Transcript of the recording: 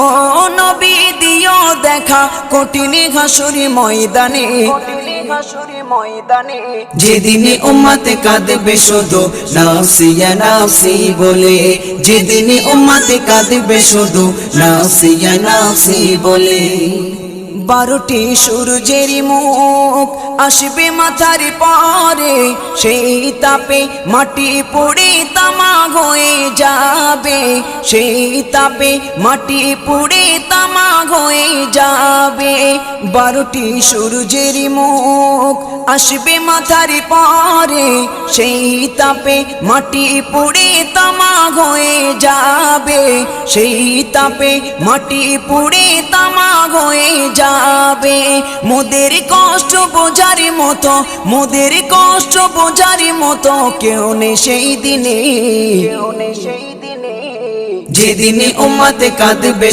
ও নবী দিও দেখা কঠিন হাসুরি ময়দানে, যেদিনে উম্মতে কাঁদবে শুধু নাফসি ইয়া নাফসি বলে, যেদিনে উম্মতে কাঁদবে শুধু নাফসি ইয়া নাফসি বলে। 12টি সূর্যের মুখ আসবে মাথার পরে, সেই তাপে মাটি পুড়ে তামা হয়ে যাবে, সেই তাপে মাটি পুড়ে তামা হয়ে যাবে। 12টি সূর্যের মুখ আসবে মাথার পরে, সেই তাপে মাটি পুড়ে তামা হয়ে যাবে, সেই তাপে মাটি পুড়ে তামা হয়ে যাবে। মোদের কষ্ট বোঝার মতো, মোদের কষ্ট বোঝার মতো কেউ নেই সেই দিনে, যেদিনে উম্মতে কাঁদবে